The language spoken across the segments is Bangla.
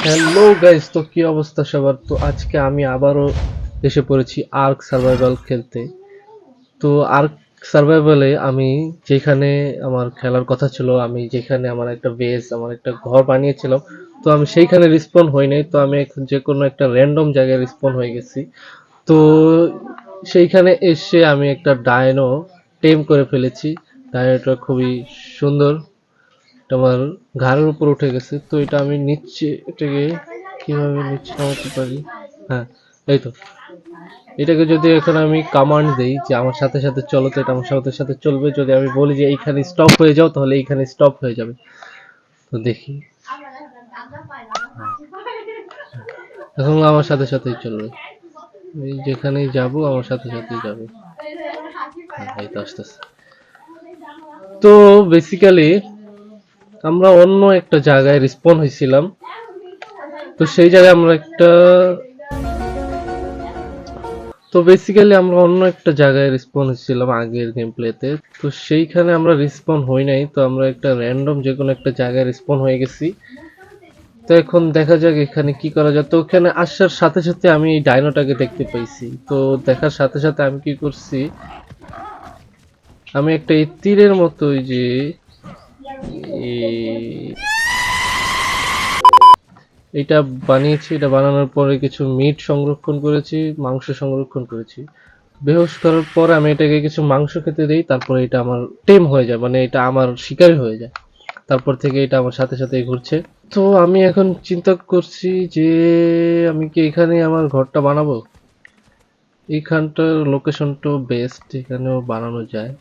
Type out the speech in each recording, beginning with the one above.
হ্যালো গাইস, তো কি অবস্থা সবার? তো আজকে আমি আবারও এসে পড়েছি আর্ক সার্ভাইভাল খেলতে। তো আর্ক সার্ভাইভালে আমি যেখানে আমার খেলার কথা ছিল, আমি যেখানে আমার একটা বেস, আমার একটা ঘর বানিয়েছিলাম, তো আমি সেইখানে রিস্পন হই নাই। তো আমি এখন যে কোনো একটা র্যান্ডম জায়গায় রিস্পন হয়ে গেছি। তো সেইখানে এসে আমি একটা ডায়নো টেম করে ফেলেছি। ডায়নোটা খুবই সুন্দর, আমার ঘাড়ের উপর উঠে গেছে। তো এটা আমি নিচে, এটাকে কিভাবে নিচে নামাতে পারি? হ্যাঁ, এই তো। এটাকে যদি এখন আমি কমান্ড দেই যে আমার সাথে সাথে চলো, তো এটা আমার সাথে সাথে চলবে। যদি আমি বলি যে এইখানে স্টপ হয়ে যাও, তাহলে এইখানে স্টপ হয়ে যাবে। তো দেখি, এখন আমার সাথে সাথেই চলবে। আমি যেখানেই যাব আমার সাথে সাথেই যাবে। হ্যাঁ, এই তো আসতেছে। তো বেসিক্যালি আমরা অন্য একটা জায়গায় রিস্পন হয়েছিলাম। তো সেই জায়গায় আমরা একটা, তো বেসিক্যালি আমরা অন্য একটা জায়গায় রিস্পন হচ্ছিলাম আগের গেম প্লেতে। তো সেইখানে আমরা রিস্পন হই নাই, তো আমরা একটা র্যান্ডম যে কোনো একটা জায়গায় রিস্পন হয়ে গেছি। তো এখন দেখা যাক এখানে কি করা যায়। তো ওখানে আসার সাথে সাথে আমি এই ডাইনোটাকে দেখতে পাইছি। তো দেখার সাথে সাথে আমি কি করছি, আমি একটা এই তীরের মতো ওই যে এটা বানিয়েছি। এটা বানানোর পরে কিছু মিট সংরক্ষণ করেছি, মাংস সংরক্ষণ করেছি। বেহুশ করার পর আমি এটাকে কিছু মাংস খেতে দেই, তারপরে এটা আমার টেম হয়ে যায়, মানে এটা আমার শিকারী হয়ে যায়। তারপর থেকে এটা আমার সাথে সাথে ঘুরছে। তো আমি এখন চিন্তা করছি যে আমি কি এখানে আমার ঘরটা বানাবো। এইখানটার লোকেশনটা বেস্ট, এখানেও বানানো যায়।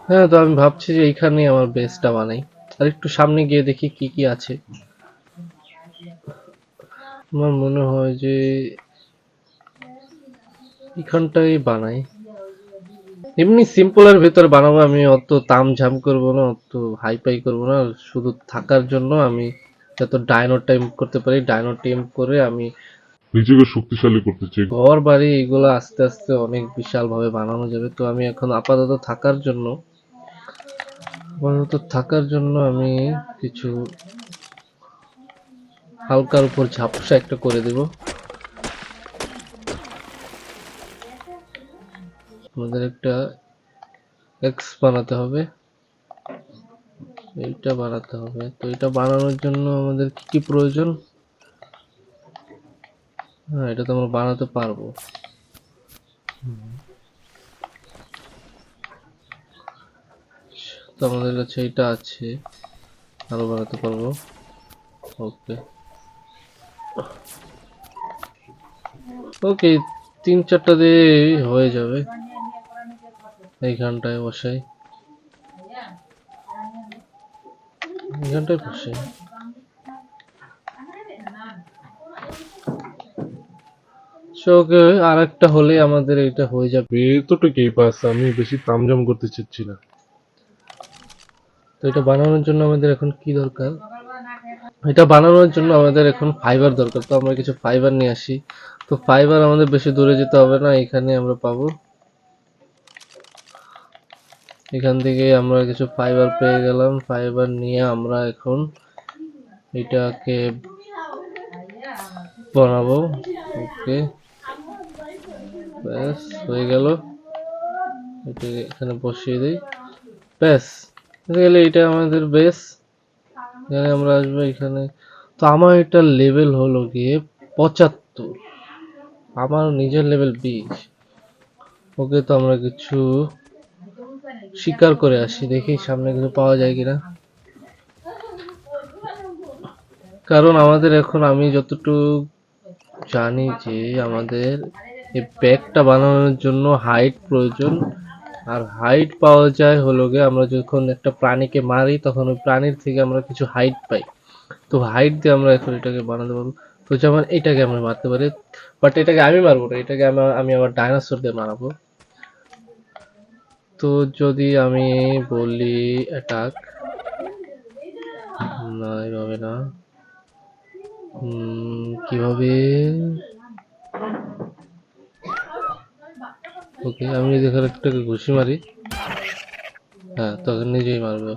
হ্যাঁ, তো আমি ভাবছি যে এইখানেই আমার বেসটা বানাই। আর একটু সামনে গিয়ে দেখি কি কি আছে। আমার মনে হয় যে এখানটাই বানাই। এমনি সিম্পলের ভিতরে বানাবো, আমি অত তামঝাম করব না, অত হাইফাই করব না। শুধু থাকার জন্য আমি যত ডাইনো টাইম করতে পারি ডাইনো টিম করে আমি নিজেকে শক্তিশালী করতে চাই। ঘর বাড়ি এগুলো আস্তে আস্তে অনেক বিশাল ভাবে বানানো যাবে। তো আমি এখন আপাতত থাকার জন্য আমি কিছু হালকার উপর ঝাপসা একটা করে দেব। আমাদের একটা এক্স বানাতে হবে, এইটা বানাতে হবে। তো এটা বানানোর জন্য আমাদের কি কি প্রয়োজন? হ্যাঁ, এটা তো আমরা বানাতে পারবো। তো আমাদের কাছে এটা আছে, আরো বানাতে পারবো। ওকে ওকে, 3-4টা দিয়ে হয়ে যাবে। এইখানটায় বসাই, এইখানটায় বসাই। ওকে, আর একটা হলে আমাদের এটা হয়ে যাবে। এতটুকুই বাস, আমি বেশি তামঝাম করতে চাচ্ছি না। তো এটা বানানোর জন্য আমাদের এখন কি দরকার? এটা বানানোর জন্য আমাদের এখন ফাইবার দরকার। তো আমরা কিছু ফাইবার নিয়ে আসি। তো ফাইবার আমাদের বেশি দূরে যেতে হবে না, এখানে আমরা পাবো। এখান থেকে আমরা কিছু ফাইবার পেয়ে গেলাম। ফাইবার নিয়ে আমরা এখন এটাকে বানাবো। ওকে, ব্যাস হয়ে গেল। এটাকে এখানে বসিয়ে দিই, ব্যাস হয়ে গেলে এটা আমাদের বেস। এখানে আমরা আসবো এখানে। তো আমার এটা লেভেল হলো গিয়ে 75, আমার নিজের লেভেল 20। ওকে, তো আমরা কিছু শিকার করে আসি, দেখি সামনে কিছু পাওয়া যায় কিনা। কারণ আমাদের এখন, আমি যতটুকু জানি যে আমাদের এই ব্যাগটা বানানোর জন্য হাইট প্রয়োজন। আর হাইট পাওয়া যায় হলো গিয়ে আমরা যখন একটা প্রাণীকে মারি, তখন ওই প্রাণীর থেকে আমরা কিছু হাইট পাই। তো হাইট দিয়ে আমরা এখন এটাকে বানাতে পারবো। তো যেমন এটাকে আমরা মারতে পারি, বাট এটাকে আমি মারবো না, এটাকে আমি আবার ডাইনোসর দিয়ে মারাবো। তো যদি আমি বলি অ্যাটাক, না এভাবে না। কিভাবে? ওকে, আমি যদি এখানে একটাকে ঘুষি মারি, হ্যাঁ তখন নিজেই মারবে।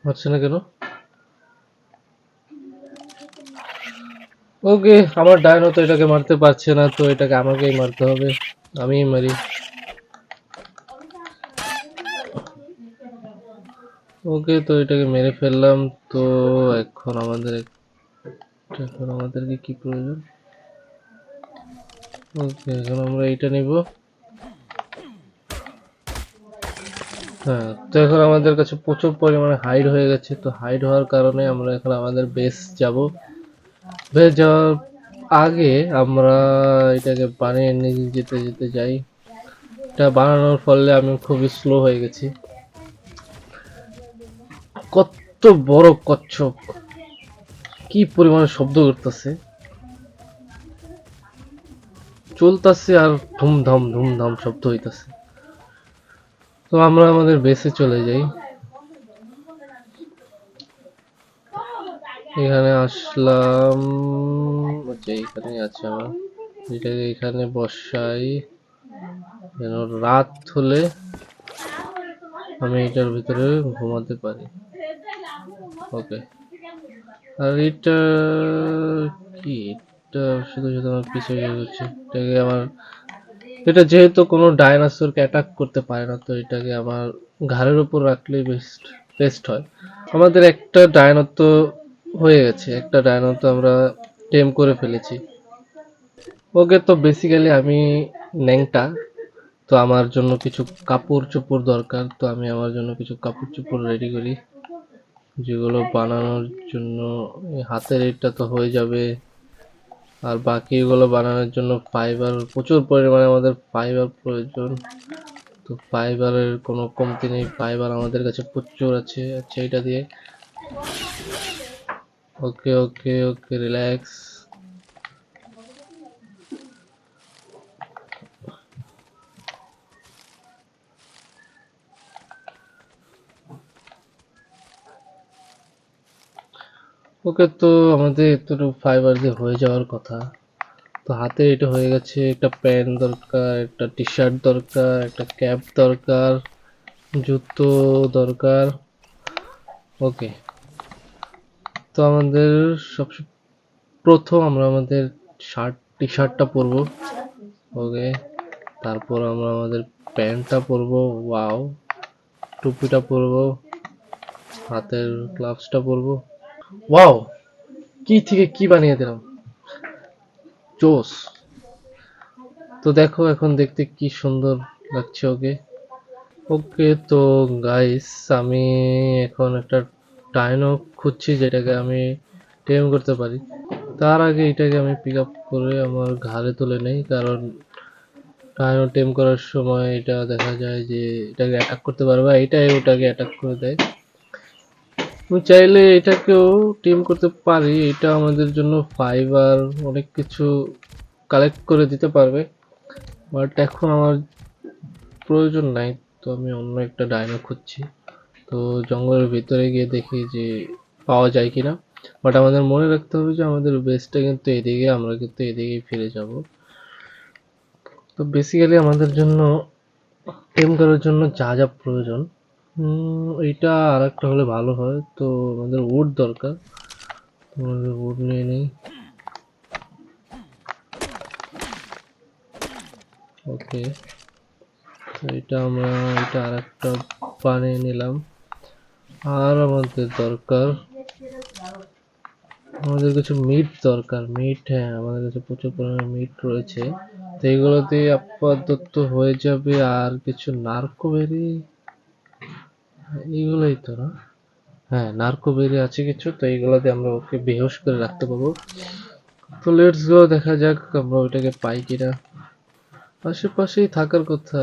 মারছে না কেন? ওকে, আমার ডায়নো তো এটাকে মারতে পারছে না, তো এটাকে আমাকেই মারতে হবে। আমিই মারি। ওকে, তো এটাকে মেরে ফেললাম। তো এখন আমাদের এখন আমাদেরকে কি প্রয়োজন? ওকে, এখন আমরা এটা নিব। হ্যাঁ, তো এখন আমাদের কাছে প্রচুর পরিমাণে হাইড হয়ে গেছে। তো হাইড হওয়ার কারণে আমরা এখন আমাদের বেস যাব। বেস যাওয়ার আগে আমরা এটাকে বানিয়ে নিয়ে যেতে যেতে যাই। এটা বানানোর ফলে আমি খুবই স্লো হয়ে গেছি। কত বড় কচ্ছপ, কি পরিমাণে শব্দ করতেছে, চলতেছে আর ধুমধাম ধুমধাম শব্দ হইতাছে। তো আমরা আমাদের বেসে চলে যাই। এখানে আসলাম, আচ্ছা এখানে আছে আমার। এটাকে এখানে বসাই, যেন রাত হলে আমি এটার ভিতরে ঘুমাতে পারি। ওকে, আর এটা কি? এটা শুধু শুধু আমার পিছনে যাচ্ছে। এটাকে আমার, এটা যেহেতু কোনো ডাইনোসরকে অ্যাটাক করতে পারে না, তো এটাকে আমার ঘাড়ের উপর রাখলেই বেস্ট বেস্ট হয়। আমাদের একটা ডায়নো তো হয়ে গেছে, একটা ডায়নো তো আমরা টেম করে ফেলেছি। ওকে, তো বেসিক্যালি আমি ন্যাংটা, তো আমার জন্য কিছু কাপড় চোপড় দরকার। তো আমি আমার জন্য কিছু কাপড় চোপড় রেডি করি, যেগুলো বানানোর জন্য এই হাতের এটা তো হয়ে যাবে। আর বাকিগুলো বানানোর জন্য ফাইবার, প্রচুর পরিমাণে আমাদের ফাইবার প্রয়োজন। তো ফাইবারের কোনো কমতি নেই, ফাইবার আমাদের কাছে প্রচুর আছে। আচ্ছা, এটা দিয়ে ওকে ওকে ওকে, রিল্যাক্স। ওকে, তো আমাদের এতটুকু ফাইবার দিয়ে হয়ে যাওয়ার কথা। তো হাতে এটা হয়ে গেছে। একটা প্যান্ট দরকার, একটা টি শার্ট দরকার, একটা ক্যাপ দরকার, জুতো দরকার। ওকে, তো আমাদের সবচেয়ে প্রথম আমরা আমাদের টি শার্টটা পরবো। ওকে, তারপর আমরা আমাদের প্যান্টটা পরবো। ওয়াও, টুপিটা পরবো, হাতের গ্লাভসটা পরবো। ওয়াও, কি থেকে কি বানিয়ে দিলাম, জোস। তো দেখো এখন দেখতে কি সুন্দর লাগছে। ওকে ওকে, তো গাইস আমি এখন একটা ডাইনো খুঁজছি যেটাকে আমি টেম করতে পারি। তার আগে এটাকে আমি পিক আপ করে আমার ঘাড়ে তুলে নেই, কারণ ডাইনো টেম করার সময় এটা দেখা যায় যে এটাকে অ্যাটাক করতে পারবে, এটাই ওটাকে অ্যাটাক করে দেয়। আমি চাইলে এটাকেও টিম করতে পারি, এটা আমাদের জন্য ফাইবার অনেক কিছু কালেক্ট করে দিতে পারবে, বাট এখন আমার প্রয়োজন নাই। তো আমি অন্য একটা ডাইনো খুঁজছি। তো জঙ্গলের ভিতরে গিয়ে দেখি যে পাওয়া যায় কিনা। বাট আমাদের মনে রাখতে হবে যে আমাদের বেসটা কিন্তু এদিকে, আমরা কিন্তু এদিকেই ফিরে যাব। তো বেসিক্যালি আমাদের জন্য টেম করার জন্য যা যা প্রয়োজন, এইটা আর একটা হলে ভালো হয়। তো আমাদের উড দরকার, তো আমাদের উড নিয়ে নেই। ওকে, তো এটা আমরা, এটা আর একটা বানিয়ে নিলাম। আর আমাদের দরকার, আমাদের কিছু মিট দরকার। মিট, হ্যাঁ আমাদের কাছে প্রচুর পরিমাণে মিট রয়েছে। তো এগুলো দিয়ে আপাতত হয়ে যাবে। আর কিছু নার্কোবেরি, এগুলোই তো না? হ্যাঁ, নার্কোবেরি আছে কিছু, তো এইগুলো দিয়ে আমরা ওকে বেহুশ করে রাখতে পারবো। তো লেটস গো, দেখা যাক আমরা ওইটাকে পাই কিনা। আশেপাশেই থাকার কথা।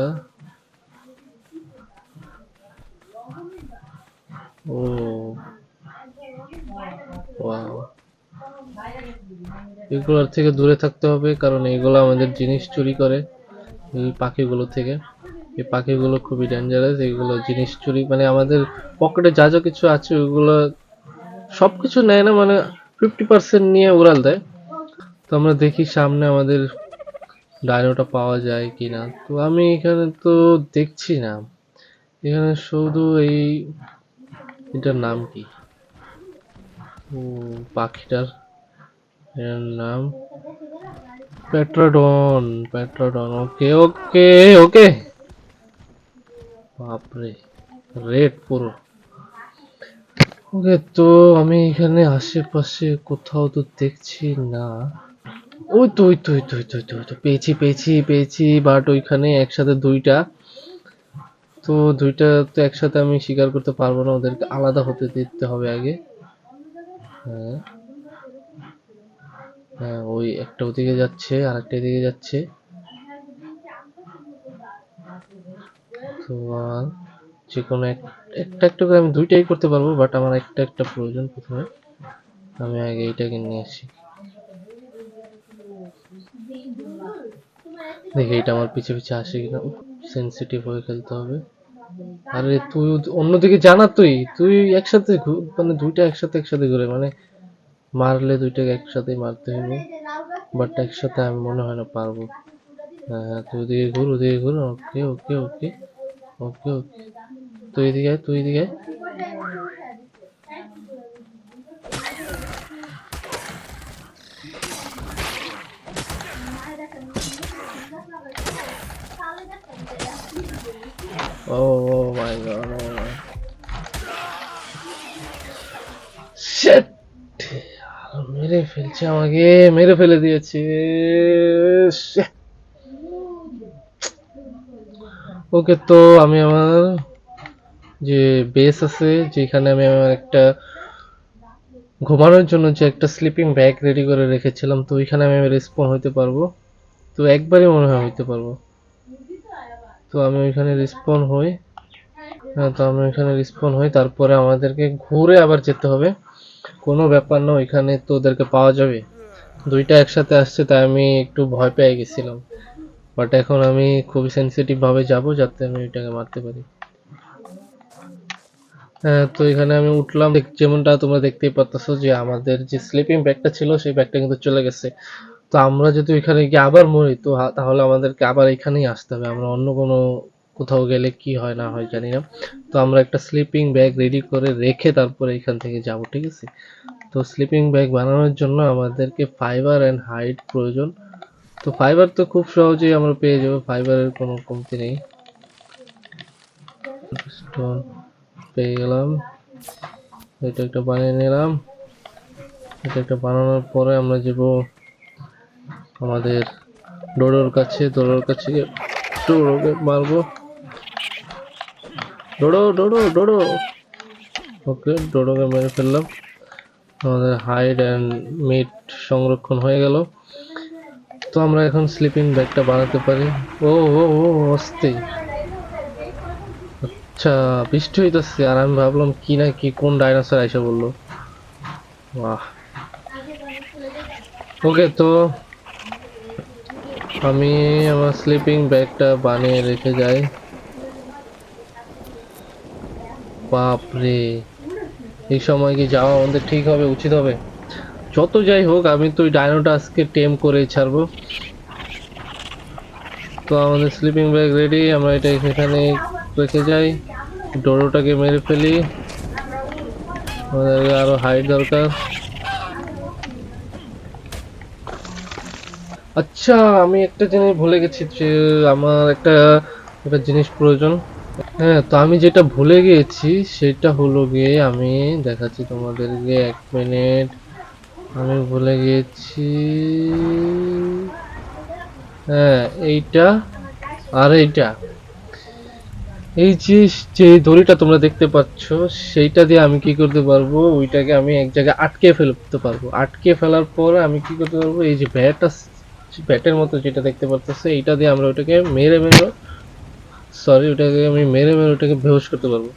ও ওয়াও, এগুলোর থেকে দূরে থাকতে হবে, কারণ এগুলো আমাদের জিনিস চুরি করে এই পাখিগুলো থেকে। এই পাখিগুলো খুবই ডেঞ্জারাস, এগুলো জিনিস চুরি মানে আমাদের পকেটে যা যা কিছু আছে ওগুলো সবকিছু নেয় না, মানে 50% নিয়ে উড়াল দেয়। তো আমরা দেখি সামনে আমাদের ডায়নোটা পাওয়া যায় কিনা। তো আমি এখানে তো দেখছি না, এখানে শুধু এই এটার নাম কি? পাখিটার এর নাম পেট্রোডন। পেট্রোডন, ওকে ওকে ওকে। বাপরে, রেড পুরো। ওকে, তো আমি এখানে আশেপাশে কোথাও তো দেখছি না। ওই তো ওই তো ওই তো ওই তো ওই তো ওই তো, পেয়েছি পেয়েছি পেয়েছি, বাট ওইখানে একসাথে দুইটা। তো দুইটা তো একসাথে আমি শিকার করতে পারবো না, ওদেরকে আলাদা হতে দিতে হবে আগে। হ্যাঁ হ্যাঁ, ওই একটা ওদিকে যাচ্ছে আর একটা এদিকে যাচ্ছে। তো আর যে কোনো একটা একটা করে আমি দুইটাই করতে পারবো, বাট আমার একটা একটা প্রয়োজন। প্রথমে আমি আগে এইটাকে নিয়ে আসি। দেখি এটা আমার পিছে পিছে আসে কিনা। সেন্সিটিভ হয়ে খেলতে হবে। আরে তুই অন্যদিকে জানা, তুই তুই একসাথে মানে দুইটা একসাথে একসাথে ঘুরে, মানে মারলে দুইটাকে একসাথে মারতে হবে, বাট একসাথে আমি মনে হয় না পারবো। হ্যাঁ হ্যাঁ, তুই ওদিকে ঘুর, ওদিকে ঘুর। ওকে ওকে ওকে ওকে ওকে। তুই এদিকে আয়, তুই এদিকে আয়। ও মাই গড, ও মাই শিট! মেরে ফেলছে আমাকে, মেরে ফেলে দিয়েছে। ওকে, তো আমি আমার যে বেস আছে, যেখানে আমি আমার একটা ঘুমানোর জন্য যে একটা স্লিপিং ব্যাগ রেডি করে রেখেছিলাম, তো ওইখানে আমি রেসপন হইতে পারবো। তো একবারই মনে হয় হইতে পারবো। তো আমি ওইখানে রেসপন হই। হ্যাঁ, তো আমি ওইখানে রেসপন হই, তারপরে আমাদেরকে ঘুরে আবার যেতে হবে। কোনো ব্যাপার না, ওইখানে তো ওদেরকে পাওয়া যাবে। দুইটা একসাথে আসছে, তাই আমি একটু ভয় পেয়ে গেছিলাম। বাট এখন আমি খুবই সেনসিটিভ ভাবে যাব, যাতে আমি ওইটাকে মারতে পারি। হ্যাঁ, তো এখানে আমি উঠলাম। যেমনটা তোমরা দেখতেই পারতেছো যে আমাদের যে স্লিপিং ব্যাগটা ছিল, সেই ব্যাগটা কিন্তু চলে গেছে। তো আমরা যদি ওইখানে গিয়ে আবার মরি, তো তাহলে আমাদেরকে আবার এখানেই আসতে হবে। আমরা অন্য কোনো কোথাও গেলে কি হয় না হয় জানি না। তো আমরা একটা স্লিপিং ব্যাগ রেডি করে রেখে তারপরে এখান থেকে যাব, ঠিক আছে? তো স্লিপিং ব্যাগ বানানোর জন্য আমাদেরকে ফাইবার অ্যান্ড হাইট প্রয়োজন। তো ফাইবার তো খুব সহজেই আমরা পেয়ে যাবো, ফাইবারের কোনো কমতি নেই। স্টোন পেয়ে গেলাম, এটা একটা বানিয়ে নিলাম। এটা একটা বানানোর পরে আমরা যাব আমাদের ডোডোর কাছে। ডোডোর কাছে গিয়ে ডোডোকে মারবো। ডোডো ডোডো ডোডো। ওকে, ডোডোকে মেরে ফেললাম। আমাদের হাইড অ্যান্ড মিট সংরক্ষণ হয়ে গেল। তো আমরা এখন স্লিপিং ব্যাগটা বানাতে পারি। ও ও ও, অস্থির। আচ্ছা, বৃষ্টি হইতেছে আর আমি ভাবলাম কি না কি, কোন ডাইনোসর এসে বললো। বাহ। ওকে, তো আমি আমার স্লিপিং ব্যাগটা বানিয়ে রেখে যাই। বাপরে, এই সময় কি যাওয়া আমাদের ঠিক হবে, উচিত হবে? যত যাই হোক, আমি তো ওই ডাইনোটা আজকে টেম করে ছাড়বো। তো আমাদের স্লিপিং ব্যাগ রেডি, আমরা এটা এখানে রেখে যাই। ডোরোটাকে মেরে ফেলি, আমাদের আরো হাইট দরকার। আচ্ছা, আমি একটা জিনিস ভুলে গেছি, যে আমার একটা একটা জিনিস প্রয়োজন। হ্যাঁ, তো আমি যেটা ভুলে গিয়েছি সেটা হলো গিয়ে, আমি দেখাচ্ছি তোমাদেরকে, 1 মিনিট। আমি ভুলে গিয়েছি। হ্যাঁ, এইটা আর এইটা, এই যে যে দড়িটা তোমরা দেখতে পাচ্ছ, সেইটা দিয়ে আমি কি করতে পারবো, ওইটাকে আমি এক জায়গায় আটকে ফেলতে পারবো। আটকে ফেলার পর আমি কি করতে পারবো, এই যে ব্যাটের মতো যেটা দেখতে পারতেছে, এইটা দিয়ে আমরা ওটাকে মেরে মেরে, সরি, ওটাকে আমি মেরে মেরে ওটাকে বেহুশ করতে পারবো।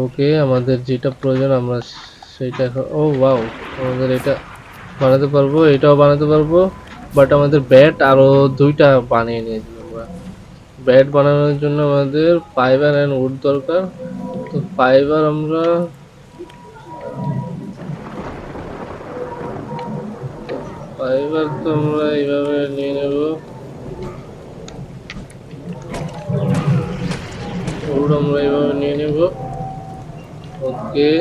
ওকে, আমাদের যেটা প্রয়োজন আমরা সেইটা ও ওয়াও, আমাদের এটা বানাতে পারবো, এটাও বানাতে পারবো। বাট আমাদের ব্যাট আরো দুইটা বানিয়ে নিয়েছি আমরা। ব্যাট বানানোর জন্য আমাদের ফাইবার অ্যান্ড উড দরকার। তো ফাইবার তো আমরা এইভাবে নিয়ে নেব। উড আমরা এইভাবে নিয়ে নেব। ওকে,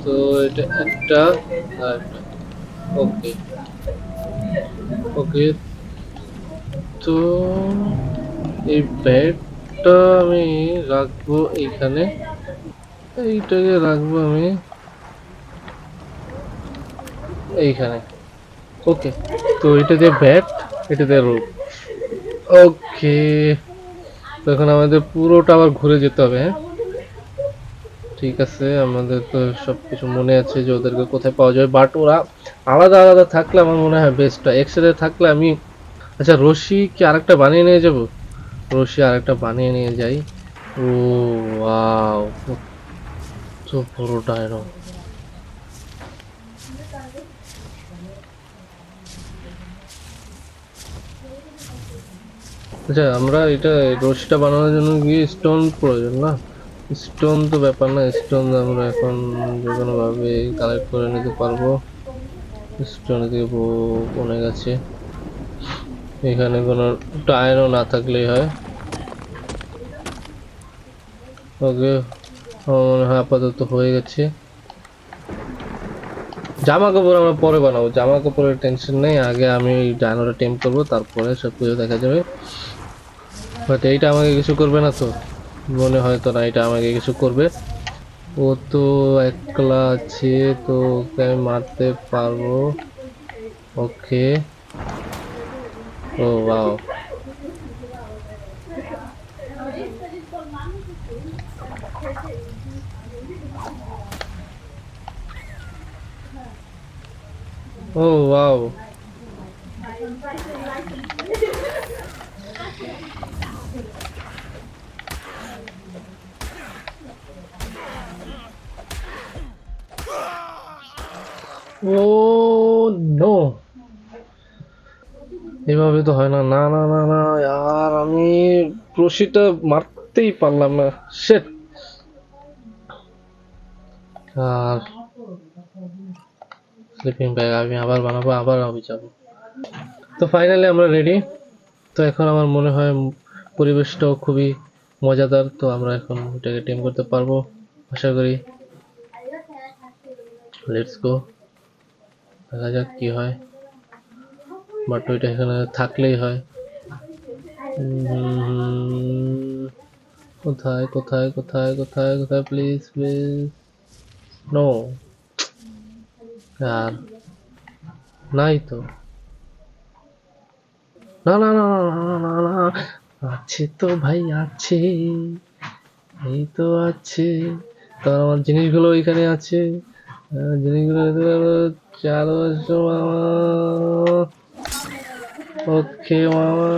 তো এটা একটা আর একটা। ওকে ওকে, তো এই ব্যাগটা আমি রাখবো এইখানে, এইটাকে রাখবো আমি এইখানে। ওকে, তো এটা দিয়ে ব্যাট, এটা দিয়ে রোপ। ওকে, তো এখন আমাদের পুরোটা আবার ঘুরে যেতে হবে, হ্যাঁ? ঠিক আছে, আমাদের তো সবকিছু মনে আছে যে ওদেরকে কোথায় পাওয়া যায়, বাট ওরা আলাদা আলাদা থাকলে আমার মনে হয় বেস্ট হয়। একসাথে থাকলে আমি, আচ্ছা রশি কি আরেকটা বানিয়ে নিয়ে যাব? রশি আরেকটা বানিয়ে নিয়ে যাই। ও ওয়াও, কত বড় ডায়নো! আচ্ছা, আমরা এটা রশিটা বানানোর জন্য কি স্টোন প্রয়োজন না? স্টোন তো ব্যাপার না, স্টোন আমরা এখন যে কোনো ভাবে কালেক্ট করে নিতে পারবো। স্টোন দিয়ে অনেক আছে, এখানে কোনো টায়ারও না থাকলেই হয়। ওকে, আমার মনে হয় আপাতত হয়ে গেছে। জামা কাপড় আমরা পরে বানাবো, জামা কাপড়ের টেনশন নেই, আগে আমি ডায়নোটা টেম করবো, তারপরে সব কিছু দেখা যাবে। বাট এইটা আমাকে কিছু করবে না তো? মনে হয় তো না এটা আমাকে কিছু করবে। ও তো একলা আছে, তো ওকে আমি মারতে পারবো। ওকে, ও ওয়াও, ও ওয়াও, ও নো, এভাবে তো হয় না, না না না না, আর আমি রশিটা মারতেই পারলাম না, শেট। আর স্লিপিং ব্যাগ আমি আবার বানাবো, আবার আমি যাবো। তো ফাইনালি আমরা রেডি। তো এখন আমার মনে হয় পরিবেশটাও খুবই মজাদার, তো আমরা এখন এটাকে টিম করতে পারবো আশা করি। লেটস গো, দেখা যাক কি হয়। বাট ওইটা এখানে থাকলেই হয়। কোথায় কোথায় কোথায় কোথায় কোথায়, প্লিজ প্লিজ, নো, আর নাই তো, না না না না না না না না। আছে তো ভাই, আছে, এই তো আছে। তার আমার জিনিসগুলো এখানে আছে, জিনিসগুলো চালো আসো মামা। ওকে মামা,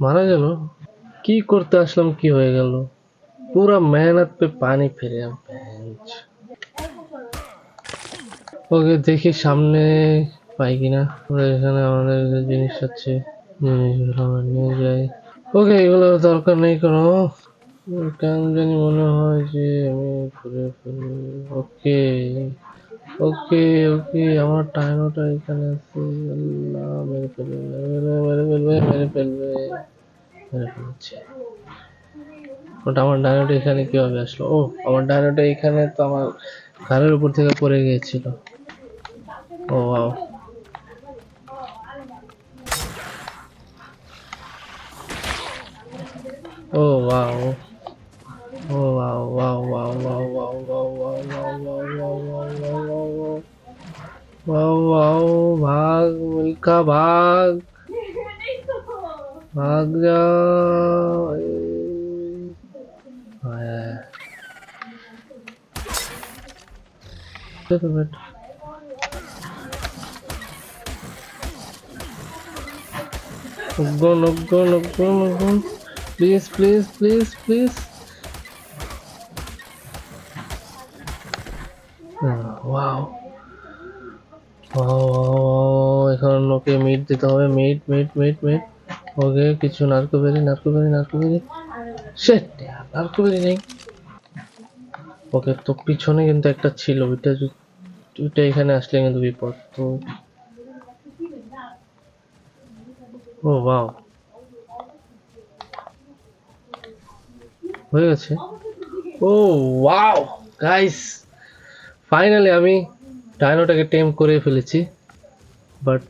মারা গেল? কি করতে আসলাম, কি হয়ে গেল? पूरा मेहनत पे पानी फिर गया। ওকে, দেখি সামনে পাই কিনা। ওদের এখানে আমাদের যে জিনিস আছে, জিনিসগুলো আমরা নিয়ে যাই। ওকে, এগুলো দরকার নেই কোনো, কেন জানি মনে হয় যে আমি ঘুরে ফেলি। ওকে ওকে ওকে, আমার টাইমটা এখানে আছে। আল্লাহ, মেরে ফেলবে মেরে ফেলবে মেরে ফেলবে মেরে ফেলছে। ওটা আমার ডায়নোটা এখানে কিভাবে আসলো? ও, আমার ডায়নোটা এখানে তো আমার ঘাড়ের উপর থেকে পড়ে গিয়েছিল। Oh wow, oh wow, oh wow wow wow wow wow wow wow wow wow wow wow wow wow wow, Bhaag Milkha Bhaag, ভাগ যা। Please please please please, wow এখন ওকে মিট দিতে হবে, meat meat meat meat. Okay, কিছু নারকোবেরি নারকোবেরি নারকোবেরি, শেট, নারকোবেরি নেই। ওকে, তো পিছনে কিন্তু একটা ছিল, ওইটা এখানে আসলে কিন্তু বিপদ। তো ও ওয়াও, হয়ে গেছে। ও ওয়াও গাইস, ফাইনালি আমি ডাইনোটাকে টেম করে ফেলেছি। বাট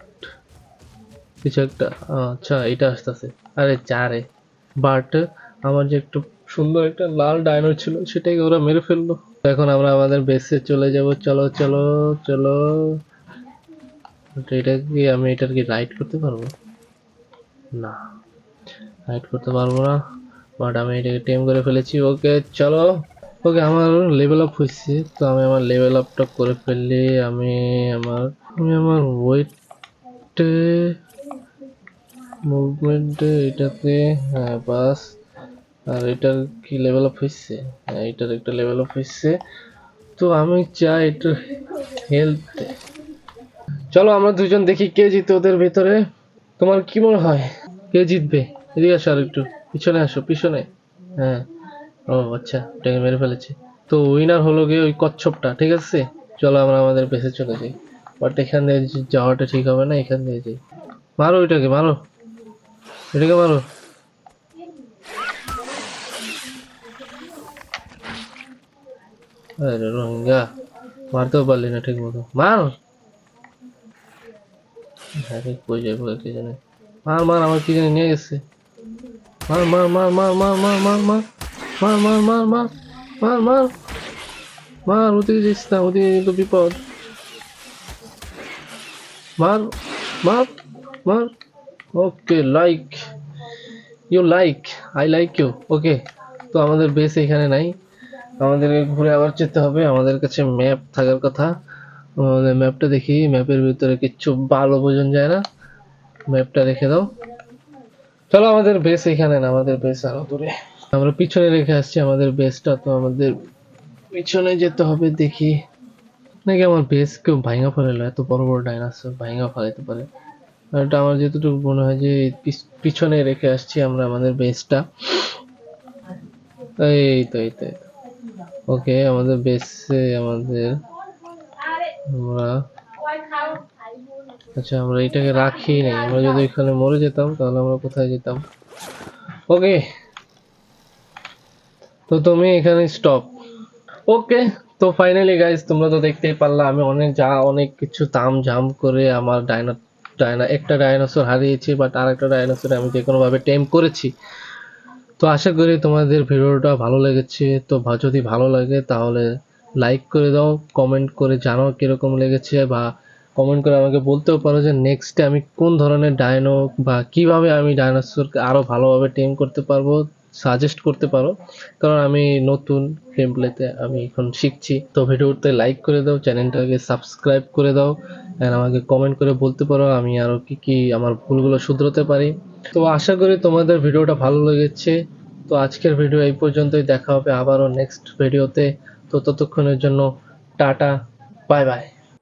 কিছু একটা, আচ্ছা এটা আসতেছে, আরে যা রে। বাট আমার যে একটু সুন্দর একটা লাল ডাইনো ছিল সেটাকে ওরা মেরে ফেললো। এখন আমরা আমাদের বেসে চলে যাব, চলো চলো চলো। এটা কি আমি এটার কি রাইড করতে পারবো? না, রাইড করতে পারবো না। বাট আমি এটাকে টেম করে ফেলেছি। ওকে চলো। ওকে আমার লেভেল আপ হয়েছে, তো আমি আমার লেভেল আপটা করে ফেললে আমি আমার ওয়েটে, মুভমেন্টে, এটাতে, হ্যাঁ বাস। আর এটার কি লেভেল আপ হয়েছে? হ্যাঁ এটার একটা লেভেল আপ হয়েছে। তো আমি চাই এটার হেলথ। চলো আমরা দুজন দেখি কে জিতে ওদের ভিতরে। তোমার কি মনে হয় কে জিতবে? এদিকে আসো, আর একটু পিছনে আসো, পিছনে। হ্যাঁ, ও আচ্ছা, ওটাকে মেরে ফেলেছে। তো উইনার হলো গিয়ে ওই কচ্ছপটা, ঠিক আছে। চলো আমরা আমাদের বেসে চলে যাই। বাট এখান দিয়ে যাওয়াটা ঠিক হবে না, এখান দিয়ে যাই। মারো ওইটাকে, মারো এটাকে, মারো। আরে রোহিঙ্গা, মারতেও পারলি না ঠিক মতো, মার। আরে কই যাবো কে জানে। মার মার, আমার কি জানি নিয়ে গেছে। মার মার মার মার মার মার মার মার মার মার মার মার মার মার মার, ওদিকে যাইস না, ওদিকে কিন্তু বিপদ। মার মার মার। Okay, like you, like I like you. Okay, তো আমাদের বেস এখানে নাই, আমাদেরকে ঘুরে আবার যেতে হবে। আমাদের কাছে ম্যাপ থাকার কথা। আমাদের ম্যাপটা দেখি, ম্যাপের ভিতরে কিচ্ছু ভালো বোঝান যায় না। ম্যাপটা রেখে দাও। চলো, আমাদের বেস এখানে না, আমাদের বেস আরো দূরে। আমরা পিছনে রেখে আসছি আমাদের বেসটা, তো আমাদের পিছনে যেতে হবে দেখি। নাকি আমার বেস কেউ ভাঙা ফেলালো? এত বড় বড় ডাইনোসর ভাঙা ফেলাইতে পারে? আর এটা আমার যেটুকু মনে হয় যে পিছনে রেখে আসছি আমরা আমাদের বেসটা। এই তো। ওকে, আমাদের বেসে আমাদের, আমরা, আচ্ছা আমরা এটাকে রাখি নাই। আমরা যদি এখানে মরে যেতাম তাহলে আমরা কোথায় যেতাম? ওকে, তো তুমি এখানে স্টপ। ওকে, তো ফাইনালি গাইস তোমরা তো দেখতেই পারলা আমি অনেক কিছু তামঝাম করে আমার একটা ডাইনোসর হারিয়েছি, বাট আর একটা ডাইনোসর আমি যে কোনো ভাবে টেম করেছি। তো আশা করি তোমাদের ভিডিওটা ভালো লেগেছে। তো যদি ভালো লাগে তাহলে লাইক করে দাও, কমেন্ট করে জানাও কিরকম লেগেছে, বা কমেন্ট করে আমাকে বলতেও পারো যে নেক্সটে আমি কোন ধরনের ডাইনো বা কিভাবে আমি ডাইনোসরকে আরো ভালোভাবে টেম করতে পারবো, সাজেস্ট করতে পারো। কারণ আমি নতুন গেম প্লেতে আমি এখন শিখছি। তো ভিডিওতে লাইক করে দাও, চ্যানেলটাকে সাবস্ক্রাইব করে দাও, এন্ড আমাকে কমেন্ট করে বলতে পারো আমি আরো কি কি আমার ভুলগুলো শুধরোতে পারি। তো আশা করি তোমাদের ভিডিওটা ভালো লেগেছে। তো আজকের ভিডিও এই পর্যন্তই, দেখা হবে আবারও নেক্সট ভিডিওতে। তো ততক্ষণের জন্য টাটা, বাই বাই।